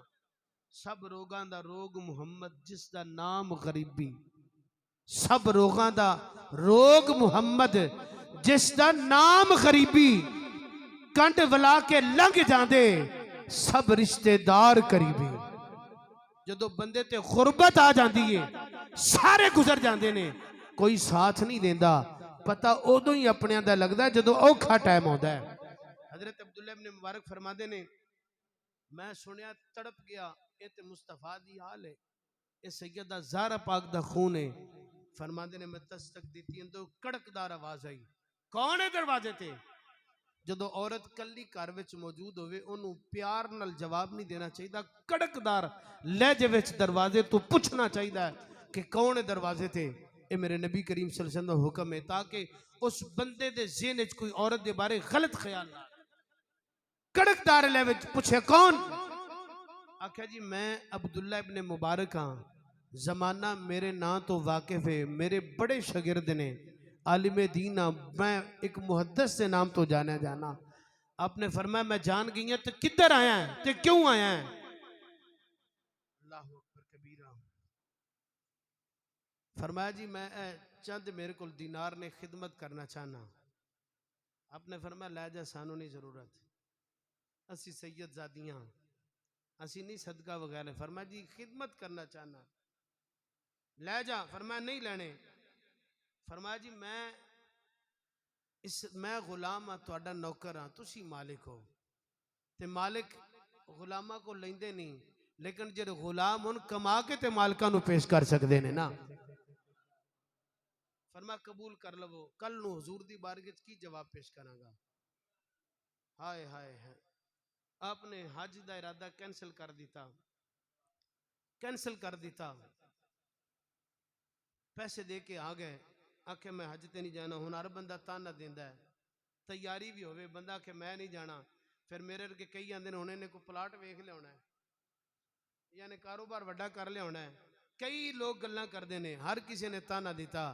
सब रोगां दा रोग मुहम्मद, जिसदा नाम गरीबी, सब रोगां दा रोग मुहम्मद, जिसदा नाम गरीबी, कंट वला के लंघ जांदे सब रिश्तेदार करीबी। जदों बंदे ते गुरबत आ जाती है, सारे गुजर जाते हैं, कोई साथ नहीं देता, पता उदों ही अपने दा लगता है जदों औखा टाइम आता है। हजरत अब्दुल्ला इब्न मुबारक फरमाते ने, मैं सुनिया तड़प गया, ये तो मुस्तफा दी हाल है, ये सैयदा ज़हरा पाक दा खून है। फरमाते ने मैं दस्तक दी तो कड़कदार आवाज आई, कौन है दरवाजे ते? जदों औरत कली घर विच मौजूद होवे, उन्होंने प्यार नाल जवाब नहीं देना चाहिए, कड़कदार लहजे विच दरवाजे तो पूछना चाहिए कि कौन है दरवाजे ते। ये मेरे नबी करीम सल्लल्लाहु अलैहि वसल्लम का हुक्म है, ताकि उस बंदे दे ज़हन विच कोई औरत के बारे गलत ख्याल ना। कड़कदार लहजे विच पूछे कौन? आख्या जी मैं अब्दुल्ला इब्न मुबारक हाँ, जमाना मेरे नां तो वाकिफ है, मेरे बड़े शागिर्द ने, आलिम दीन हाँ, मैं एक मुहद्दिस से नाम तो जाना जाना। आपने फरमाया मैं जान गई तो किधर आया है ते क्यों आया है? अल्लाह अकबर कबीरा। फरमाया जी मैं चंद मेरे को दीनार ने खिदमत करना चाहना। आपने फरमाया लै जा, सानू नहीं जरूरत, असी सैयद जादियां, असी नहीं सदका वगैरह। फरमाया जी खिदमत करना चाहना, लै जा। फरमाया नहीं लेने। फरमाया जी मैं गुलाम हाँ, तुहाडा नौकर हाँ, तुसी मालिक हो। ते मालिक गुलामा को लेंदे नहीं, लेकिन जो गुलाम उन कमा के ते मालिका नू पेश कर सकते ने ना। फरमाया कबूल कर लवो, कल नू हुजूर दी बारगाह च की जवाब पेश करांगा। हाय हाय हाय। आपने हज का इरादा कैंसिल कर दिता, कैंसिल कर दिता। पैसे दे के आ गए, आखे मैं हज ते नहीं जाना। हुण हर बंदा ताना देंदा है, तैयारी भी होवे, बंदा आखे मैं नहीं जाना। फिर मेरे अरगे कई आंदे ने हुण इहने कोई प्लाट वेख लिया है, यानी कारोबार वड्डा कर लिया है। कई लोग गल्लां करदे ने, हर किसी ने ताना दिता।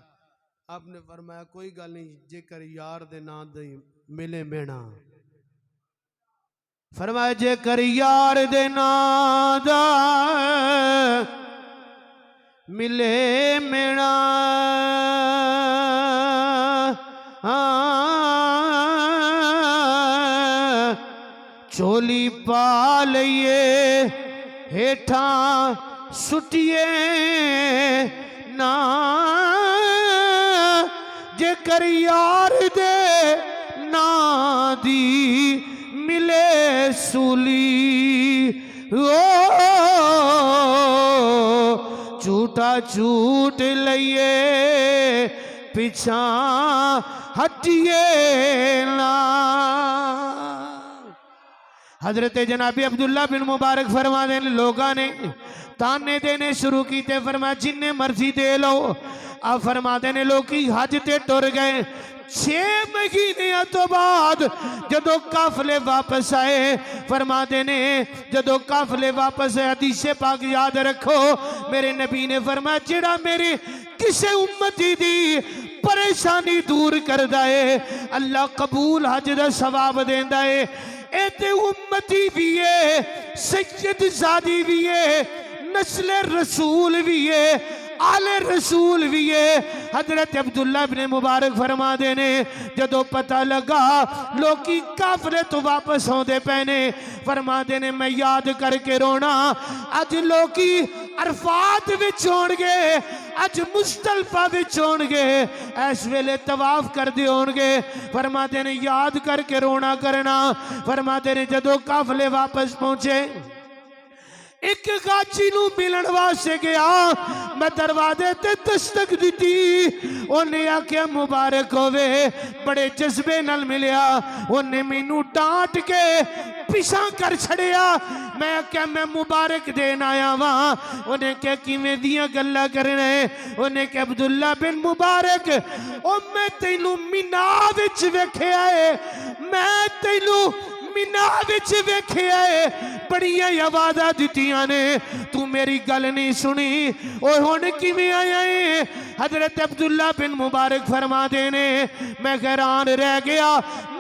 आपने फरमाया कोई गल नहीं, जेकर यार दे नां दे मिले मेणा। फरमाया जेकर यार दे नां दा मिले मेणा, चोली पा लइए हेठा सुटिए ना, जेकर यार दे ना दी मिले सूली। ओ झूठा झूठ लइए पिछा हटिए ना। हजरत जनाबी अब्दुल्ला बिन मुबारक फरमा देने, लोगों ने ताने देने शुरू किए। फरमाया जिन्ने मर्जी दे लो। अब फरमा देने लोग हज ते टुर गए। 6 महीने तो बाद जदों काफले वापस आए, फरमा देने जदों काफले वापस आए, हदीस पाक याद रखो, मेरे नबी ने फरमाया जेड़ा मेरे किसे उम्मती दी परेशानी दूर करदा है, अल्लाह कबूल हज दा सवाब देंदा है। ए ते उम्मती भी है, सैयद ज़ादी भी है, नस्ल रसूल भी है, आले रसूल भी है। हजरत अब्दुल्ला इब्ने मुबारक फरमा देने जदों पता लगा लोकी काफले तो वापस आउंदे पैने, फरमा देने मैं याद करके रोना, अज लोकी अरफात विच होणगे, अज मुस्तलफा विच होणगे, इस वेले तवाफ करदे होणगे। फरमा देने याद करके रोना करना। फरमा देने जदों काफले वापस पहुंचे, एक गाची नू मिलन वास्ते गया, मैं दरवाजे ते दस्तक दी, उन्हें आख्या मुबारक होवे, बड़े जज्बे नाल मिलिया। उन्हें मैनू डांट के पिछा कर छड़िया। मैं आख्या मैं मुबारक देन आया वां। उन्हें क्या किवें दियां गल्लां करने? उन्हें क्या अब्दुल्ला बिन मुबारक, ओ मैं तैनू मीना विच वेखिया है, मैं तैनू मीना विच वेखिया है, बड़ियां आवाज़ां दित्तियां ने, तू मेरी गल नहीं सुनी। ओए हुण किवें आया है? हजरत अब्दुल्ला बिन मुबारक फरमा देने मैं हैरान रह गया,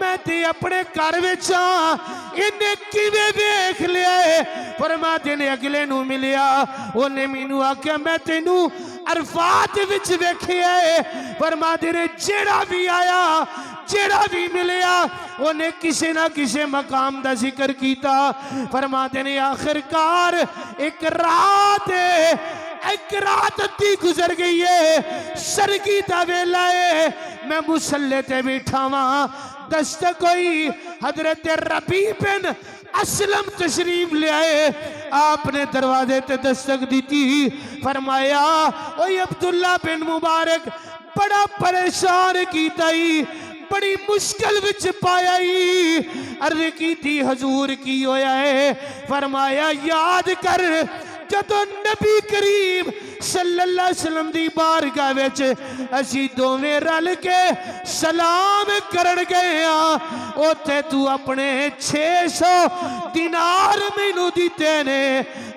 मैं ते अपने घर विच आ, इन्हें किवें वेख लिया है? फरमा देने अगले नू मिलिया, उन्हें मैनू आख्या मैं तेनू अरफात विच वेखिया है। फरमा देने जेड़ा भी आया, जेड़ा भी मिलिया, उन्हें किसी ना किसी मकाम का जिक्र किया। फरमा देने आखिरकार एक रात अद्धी गुजर गई है, सरगी दा वेला है, मैं मुसल्ले ते बैठा वहां, दस्तक हुई, हजरत रबी बिन असलम तशरीफ ले आए। आपने दरवाजे ते दस्तक दी, फरमाया ओ अब्दुल्ला बिन मुबारक, बड़ा परेशान कीता ही, बड़ी मुश्किल विच पाया ही। अर्ज की थी हजूर की होया है? फरमाया याद कर जदों नबी करीम सल्लल्लाहु अलैहि वसल्लम दी बारगाह विच असी दोवें रल के सलाम करन गए आ, ओथे तू अपने 600 दिनार मैनू दिते ने,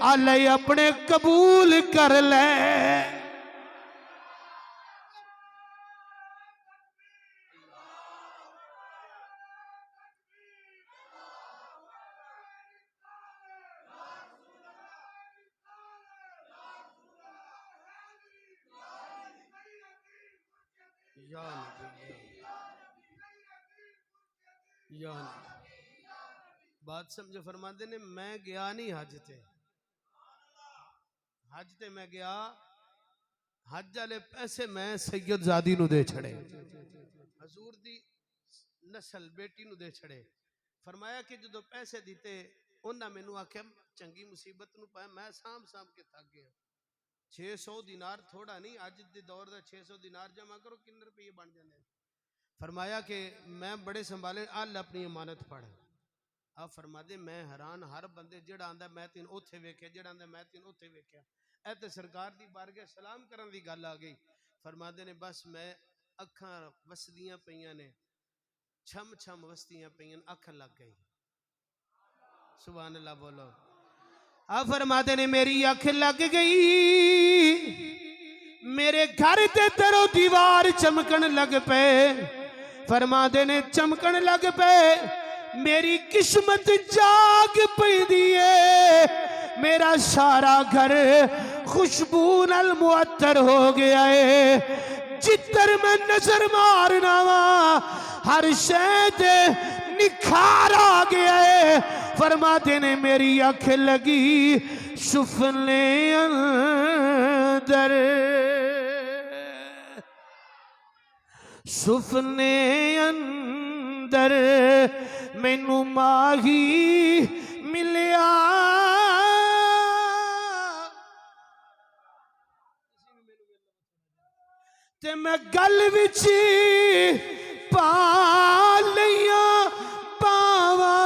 आले अपने कबूल कर ले। या नबी, या नबी। बात समझो, फरमाते ने मैं गया नहीं हज ते, हज ते मैं गया, हज वाले पैसे मैं सैयदजादी नू दे छड़े, हजूर दी नस्ल बेटी नू दे छड़े। फरमाया कि जो पैसे दिते उन्हें मैनू आख्या चंगी मुसीबत नू पाया, मैं साम साम के थक गया। 600 दिनार थोड़ा नहीं, अज के दौर का 600 दिनार जमा करो किन्ने रुपये बन जाते। फरमाया कि मैं बड़े संभाले, अल अपनी अमानत पढ़। आप फरमा दे मैं हैरान, हर बंदे जेड़ा आंदा मैं तेन उत्थे वेख्या, जेड़ा आंदा मैं तेन उत्थे वेख्या। ऐ ते सरकार दी बारगाह सलाम करन दी गल आ गई। फरमादे ने बस मैं अखां वसदियां पईयां ने, छम छम वसदियां पईयां, अख लग गई। सुभान अल्लाह बोलो। आप फरमाते ने मेरी अख लग गई, मेरे घर ते दरो दीवार चमकन लग पे। फरमाते ने चमकन लग पे, मेरी किस्मत जाग पई है, मेरा सारा घर खुशबू नाल मुअत्तर हो गया है। जिधर मैं नजर मारना वा हर शय निखार आ गया है। फरमाते ने मेरी अख लगी सुफने अंदर, सुफने अंदर मैनू माही मिलिया। ते मैं गल विच पा लिया पावा,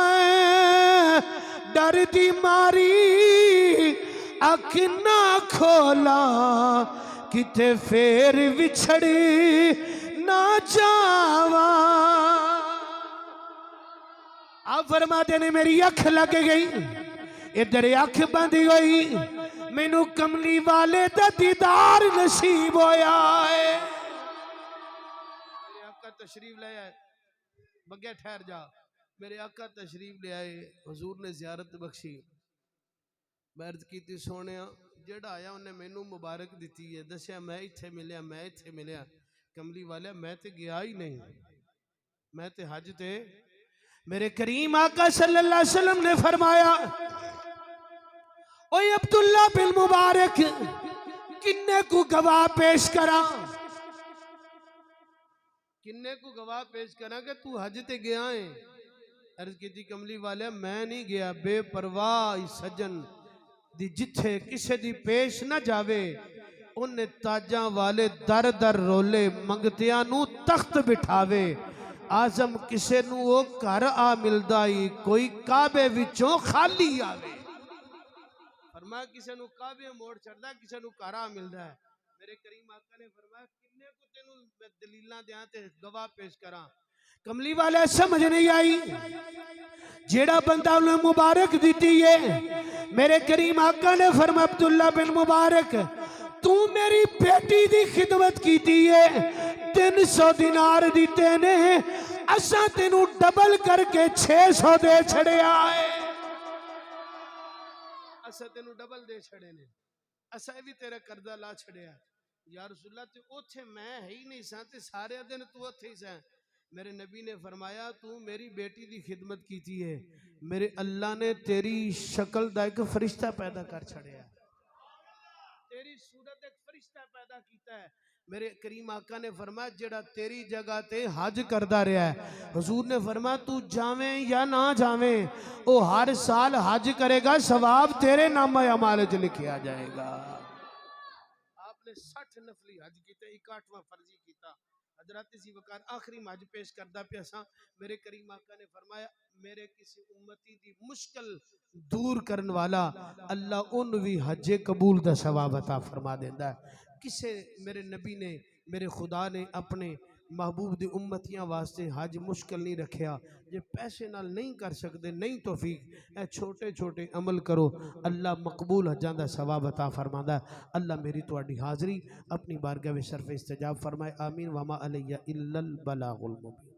डर दी मारी अख ना खोला, किते फेर विछड़ी ना जावा। आप फरमाते ने मेरी अख लग गई, इधर अख बंद गई, मैनू कमली वाले दा दीदार नसीब होया है। मेरे आका तशरीफ ले आए, बगैर ठहर जा, मेरे आका तशरीफ ले आए, हुजूर ने जियारत बख्शी। मैं अर्ज की सोने जेड़ा आया उन्हें मैनू मुबारक दी है, दसिया मैं इत्थे मिलिया, मैं इत्थे मिलिया। कमली वाले मैं ते गया ही नहीं, मैं ते हज ते। मेरे करीम आका सल्लल्लाहु अलैहि वसल्लम ने फरमाया, ओए अब्दुल्ला बिन मुबारक किन्ने को गवाह पेश करा, किन्ने को गवाह पेश करा कि तू हज ते गया है। अर्ज की कमली वाले मैं नहीं गया, बेपरवाह सज्जन दी जिथे किसे दी पेश ना जावे, उन्हें ताजा वाले दर दर रोले, मंगतियां नू तख्त बिठावे। आजम किसे नू वो घर आ मिलदा ही, कोई काबे विचों खाली आवे। फरमाया किसे नू काबे मोड़ चढ़दा, किसे नू घर आ मिलदा है। मेरे करीम आका ने फरमाया किन्ने को तेनू मैं दलीलां दियां ते गवाह पेश करा। कमली वाले समझ नहीं आई, जेड़ा बंदा उन्हें मुबारक दी है। मेरे करीम आका ने फरमाया अब्दुल्ला बिन मुबारक तू मेरी बेटी दी खिदमत की है, 300 दिनार दिते ने, असा तेनू डबल करके 600 दे छड़िया है। असा तेनू डबल दे छड़े ने, असा भी तेरा कर्जा ला छड़िया। या रसूलल्लाह ते ओथे मैं है ही नहीं सा, ते सारे दिन तू ओथे ही सा। मेरे नबी ने फरमाया तू मेरी बेटी की खिदमत की है, मेरे अल्लाह ने तेरी शक्ल दा एक फरिश्ता पैदा कर छड़िया, तेरी सूरत एक फरिश्ता पैदा किया है। मेरे करीम आका ने फरमाया जेड़ा तेरी जगह ते हज करदा रहा है, हुजूर ने फरमाया तू जावे या ना जावे, वो हर साल हज करेगा, सवाब तेरे नाम अमाल च लिखा जाएगा। आपने 60 नफली हज किए, 61वां फर्जी किया। हजरत इसी वकार आखिरी हज पेश करदा पिया सा। मेरे करीम आका ने फरमाया मेरे किसी उम्मती दी मुश्किल दूर करने वाला अल्लाह उन भी हजे कबूल दा सवाब अता फरमा देंदा है। किसे मेरे नबी ने, मेरे खुदा ने अपने महबूब दी उम्मतियां वास्ते हज मुश्किल नहीं रखिया। जे पैसे नाल नहीं कर सकते, नहीं तौफीक, ए छोटे छोटे अमल करो, अल्लाह मकबूल हजां दा सवाब अता फरमांदा। अल्लाह मेरी तुहाडी हाज़री अपनी बारगाह में सरफ़ इस्तजाब फरमाए। आमीन। वमा अलैया इल्लल बलागुल मुबीन।